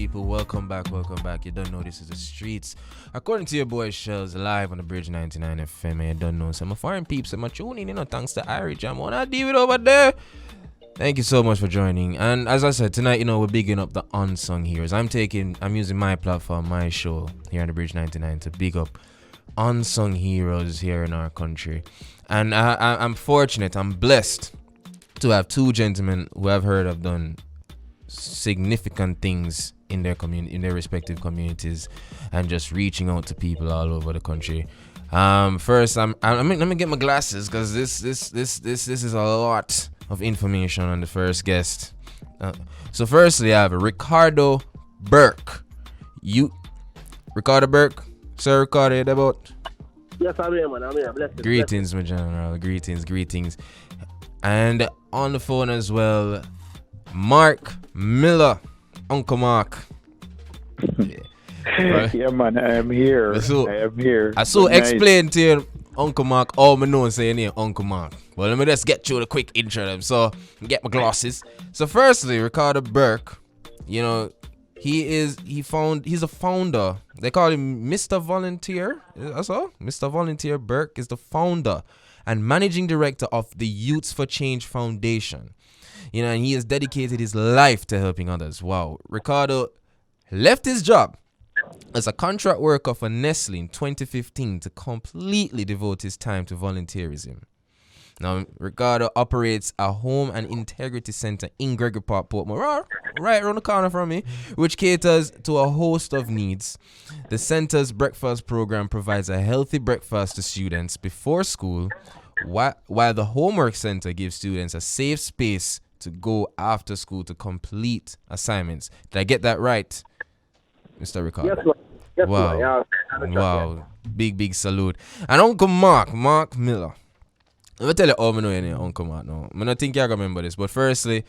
people? Welcome back. You don't know this is the streets. According to your boy Shelz, live on the Bridge 99 FM, and you don't know some foreign peeps, some tuning in, thanks to Irish. I'm on that David over there. Thank you so much for joining. And as I said, tonight, we're bigging up the unsung heroes. I'm using my platform, my show here on the Bridge 99 to big up unsung heroes here in our country. And I'm fortunate, I'm blessed to have two gentlemen who I've heard have done significant things in their respective communities, and just reaching out to people all over the country. First, let me get my glasses, because this is a lot of information on the first guest. So firstly, I have Ricardo Burke. Ricardo Burke, Sir Ricardo, you there about? Yes, I'm here, man. I'm here. Blessed. Greetings, my general. Greetings. And on the phone as well, Mark Miller, Uncle Mark. Yeah, man, I am here. I so explain to you, Uncle Mark, all I know is saying here, Uncle Mark. Well, let me just get you the quick intro. So, get my glasses. So, firstly, Ricardo Burke, he's a founder. They call him Mr. Volunteer. That's all. Mr. Volunteer Burke is the founder and managing director of the Youths for Change Foundation. And he has dedicated his life to helping others. Wow. Ricardo left his job as a contract worker for Nestle in 2015 to completely devote his time to volunteerism. Now, Ricardo operates a home and integrity center in Gregory Park, Portmore, right around the corner from me, which caters to a host of needs. The center's breakfast program provides a healthy breakfast to students before school, while the homework center gives students a safe space to go after school to complete assignments. Did I get that right, Mr. Ricardo? Yes, man. Yes, wow. Man. Yeah, wow. Big salute. And Uncle Mark Miller. Let me tell you how I know your name, Uncle Mark. No, I don't think you remember this, but firstly,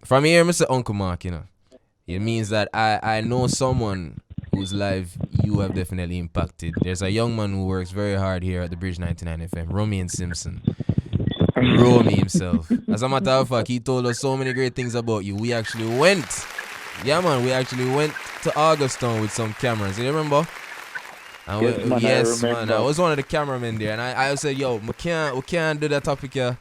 from here, Mr. Uncle Mark, it means that I know someone whose life you have definitely impacted. There's a young man who works very hard here at the Bridge 99 FM, Romy and Simpson. Romy himself. As a matter of fact, he told us so many great things about you. We actually went to Augustown with some cameras. You remember? And yes, man. I was one of the cameramen there, and I said, "Yo, we can't do that topic here."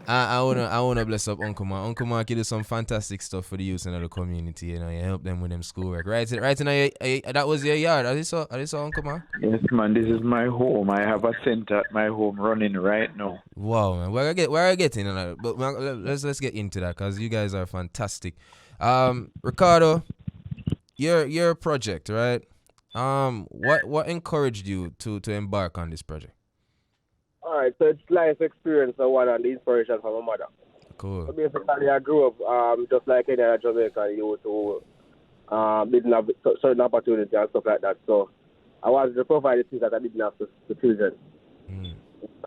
I wanna bless up Uncle Mark. Uncle Mark, you do some fantastic stuff for the youth in the community. You help them with them schoolwork. Right now, that was your yard. Are you so Uncle Mark? Yes, man. This is my home. I have a center at my home running right now. Wow, man. Where I getting? But let's get into that, because you guys are fantastic. Ricardo, your project, right? What encouraged you to embark on this project? All right, so it's life experience and one, and the inspiration from my mother. Cool. So basically, I grew up just like any other Jamaican youth who didn't have certain opportunity and stuff like that. So I wanted to provide the things that I didn't have to children.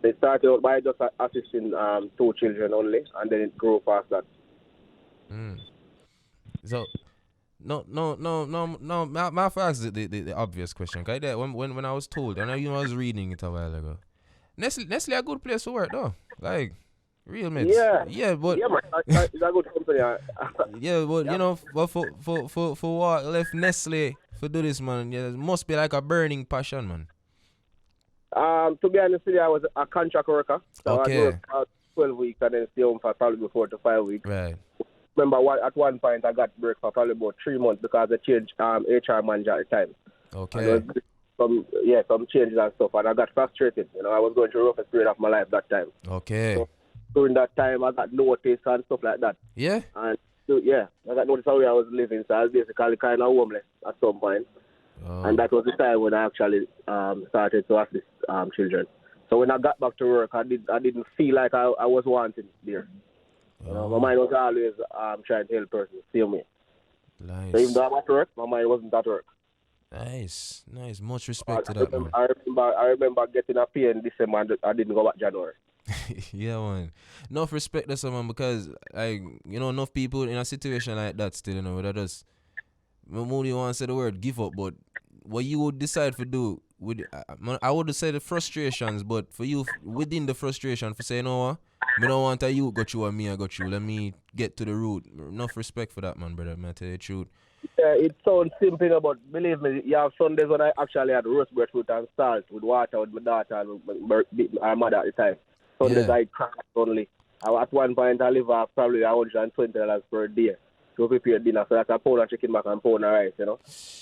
It started out by just assisting 2 children only, and then it grew past that. So, no. My first the obvious question. Cause when I was told, and I was reading it a while ago. Nestle a good place to work though. Like real mates. Yeah, but man, it's a good company. yeah, but but for what left Nestle for do this, man? Yeah, it must be like a burning passion, man. To be honest with you, I was a contract worker. So okay. I worked about 12 weeks and then stay home for probably 4 to 5 weeks. Right. Remember, at one point I got break for probably about 3 months because they changed HR manager at the time. Okay. Some changes and stuff, and I got frustrated. I was going through the roughest period of my life that time. Okay. So during that time, I got notice and stuff like that. Yeah. And so, I got notice how I was living, so I was basically kind of homeless at some point. Oh. And that was the time when I actually started to assist children. So when I got back to work, I didn't feel like I was wanted there. My mind was always trying to help person, see me. Nice. So even though I'm at work, my mind wasn't at work. Nice. Much respect to that, man. I remember getting a pay in December and I didn't go back January. Yeah, man. Enough respect to someone, because enough people in a situation like that still, that just Moody want to say the word give up, but what you would decide to do with, I would say the frustrations, but for you within the frustration for saying, what? I don't want you got you or me I got you. Let me get to the root. Enough respect for that, man, brother. Man, I tell you the truth. Yeah, it sounds simple, but believe me, you have Sundays when I actually had roast breadfruit and salt with water with my daughter and my mother at the time. Sundays Yeah. I cry only. At one point I live off probably $120 per day to prepare dinner. So that's a pound of chicken back and pound of rice, you know.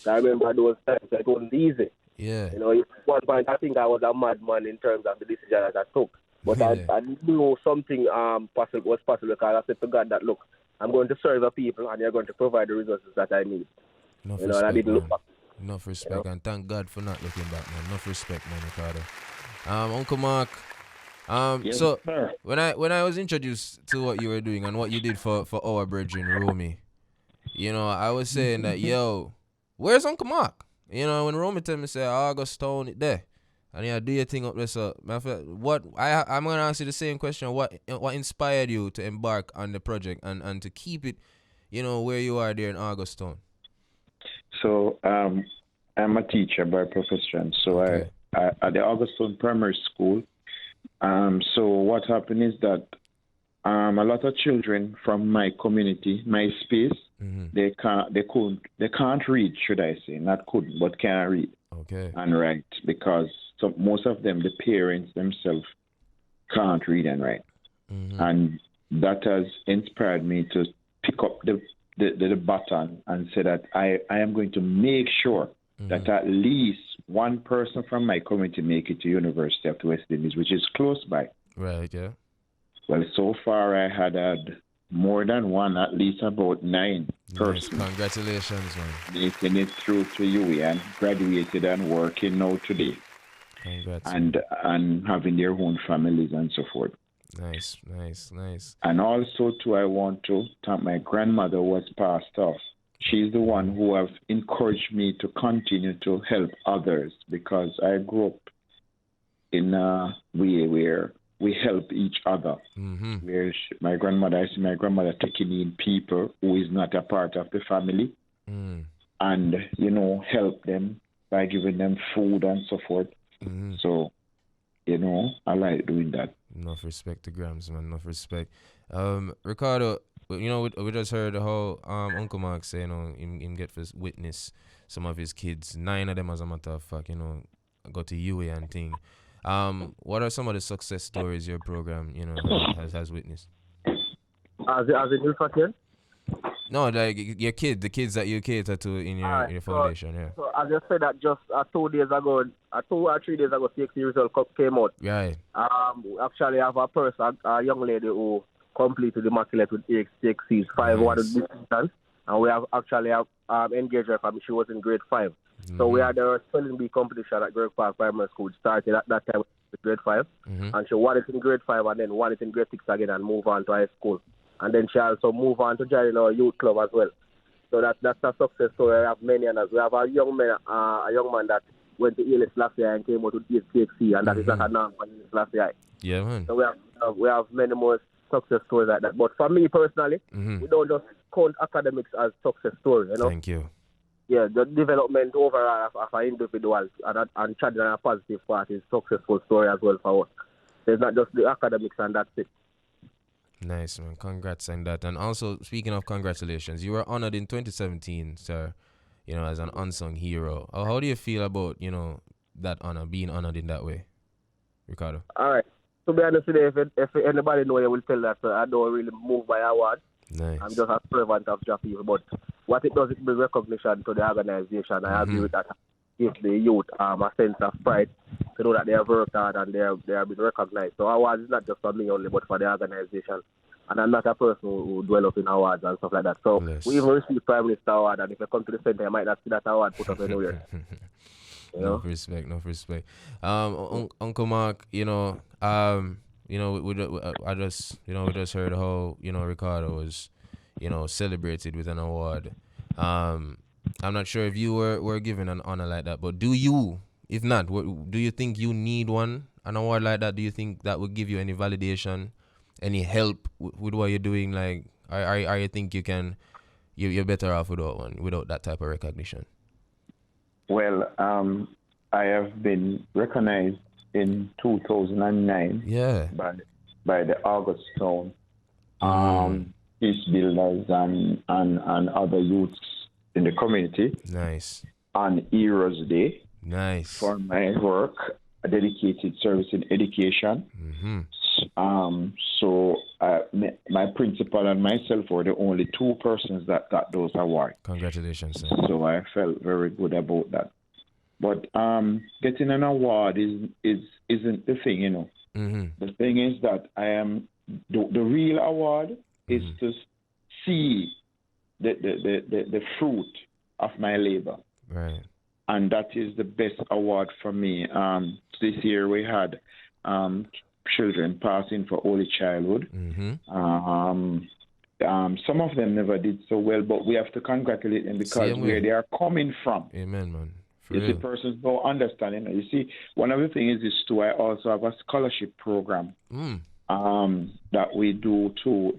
I remember those times, so it wasn't easy. Yeah. You know, at one point I think I was a madman in terms of the decision that I took. But Yeah. I knew something was possible because I said to God that, look, I'm going to serve the people and you're going to provide the resources that I need. Enough You know, and I respect, didn't look man. back. Enough respect, You know? and thank God for not looking back, man. Enough respect, man, Ricardo. Uncle Mark. Yes, So sir. when I was introduced to what you were doing and what you did for our brethren, Romy, you know, I was saying that, yo, where's Uncle Mark? You know, when Romy tell me, say, August Town it there. And yeah, do your thing up there. So, I'm gonna ask you the same question. What inspired you to embark on the project and to keep it, you know, where you are there in August Town? So I'm a teacher by profession. So Okay. I at the Augustine Primary School. So what happened is that a lot of children from my community, my space, they can't read, should I say, not couldn't, but can't read Okay. and write because most of them, the parents themselves, can't read and write, and that has inspired me to pick up the baton and say that I am going to make sure that at least one person from my community make it to University of the West Indies, which is close by. Right. Yeah. Well, so far I had more than one, at least about 9 Nice. persons Congratulations, man. making it through to UE and graduated and working now today Congrats. and having their own families and so forth. Nice. And also, too, I want to thank my grandmother who was passed off. She's the one who have encouraged me to continue to help others because I grew up in a way where we help each other. Where my grandmother, I see my grandmother taking in people who is not a part of the family and, you know, help them by giving them food and so forth. So, you know, I like doing that. Enough respect to Grams, man. Enough respect. Ricardo, you know, we just heard the whole Uncle Mark say, you know, him get to witness some of his kids. 9 of them, as a matter of fact, you know, go to UA and thing. What are some of the success stories your program, you know, has witnessed? As a new again? No, like your kid, the kids that you cater to in your foundation, yeah. So I just said that just 2 days ago, 2 or 3 days ago, 6 result came out. Right. We actually have a person, a young lady who completed the Immaculate with HCXC's 5 distinction, and we have actually engaged her from she was in grade 5. So we had a spelling bee competition at Burke Park Primary School, which started at that time with grade 5, and she won it in grade 5 and then won it in grade 6 again and move on to high school. And then she also moved on to join our youth club as well. So that's a success story. We have many others. We have a young man that went to ELS last year and came out with HCXC, and that is not a norm for ELS last year. Yeah, man. So we have many more success stories like that. But for me personally, we don't just count academics as success story. You know. Thank you. Yeah, the development overall of an individual and charging a positive part is successful story as well for us. It's not just the academics and that's it. Nice, man. Congrats on that. And also, speaking of congratulations, you were honored in 2017, sir, you know, as an unsung hero. How do you feel about, you know, that honor, being honored in that way, Ricardo? All right. To be honest with you, if anybody know, you will tell that I don't really move by awards. Nice. I'm just a servant of Jaffe. But what it does, it brings recognition to the organization. I agree with that. Give the youth a sense of pride to know that they have worked hard and they have been recognized. So awards is not just for me only, but for the organization. And I'm not a person who dwell up in awards and stuff like that. So we even received Prime Minister award, and if you come to the center, you might not see that award put up anywhere. Enough respect. Uncle Mark, I just heard how, Ricardo was, celebrated with an award. I'm not sure if you were given an honor like that, but do you? If not, do you think you need an award like that? Do you think that would give you any validation, any help with what you're doing? Like, are you think you're better off without that type of recognition? Well, I have been recognized in 2009 by the August Town Peace Builders and other youths in the community Nice. on Heroes Day Nice. for my work, a dedicated service in education. Mm-hmm. So my principal and myself were the only two persons that got those awards. Congratulations, sir. So I felt very good about that. But getting an award isn't the thing, you know. Mm-hmm. The thing is that I am the real award is to see the fruit of my labor. Right. And that is the best award for me. This year we had children passing for early childhood. Mm-hmm. Some of them never did so well, but we have to congratulate them because where they are coming from. Amen, man. You see, persons don't understand. You know, you see, one of the things is too. I also have a scholarship program that we do too.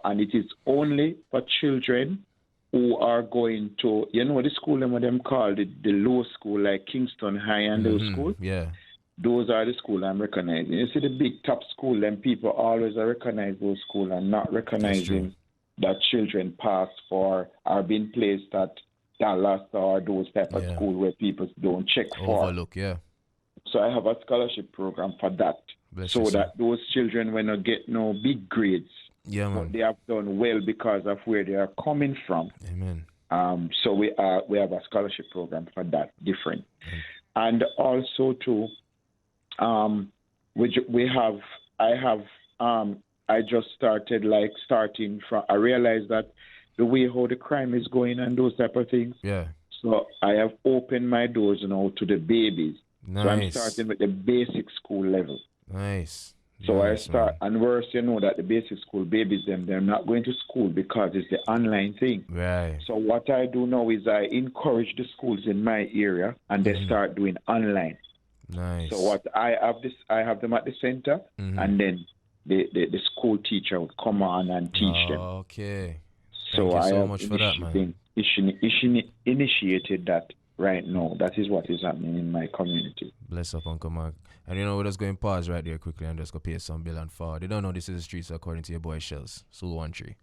And it is only for children who are going to, you know, the school them called the low school, like Kingston High and those schools. Yeah. Those are the school I'm recognizing. You see, the big top school, then people always recognize those schools and not recognizing that children pass for are being placed at Dallas or those type of school where people don't check for. Overlook, yeah. So I have a scholarship program for that. So that those children will not get no big grades. Yeah, man. But they have done well because of where they are coming from. Amen. So we have a scholarship program for that, different. And also too, I just started I realized that the way how the crime is going and those type of things. Yeah. So I have opened my doors now to the babies. Nice. So I'm starting with the basic school level. Nice. So I start, and worse, you know that the basic school babies, they're not going to school because it's the online thing. Right. So what I do now is I encourage the schools in my area, and they start doing online. Nice. So what I have them at the center, and then the school teacher would come on and teach them. Okay. So Thank you so I have much for that, man. Initiated that right now. That is what is happening in my community. Bless up, Uncle Mark. And you know, we're just going to pause right there quickly and just go pay some bill and forward. They don't know this is the streets according to your boy Shelz. Soul 13.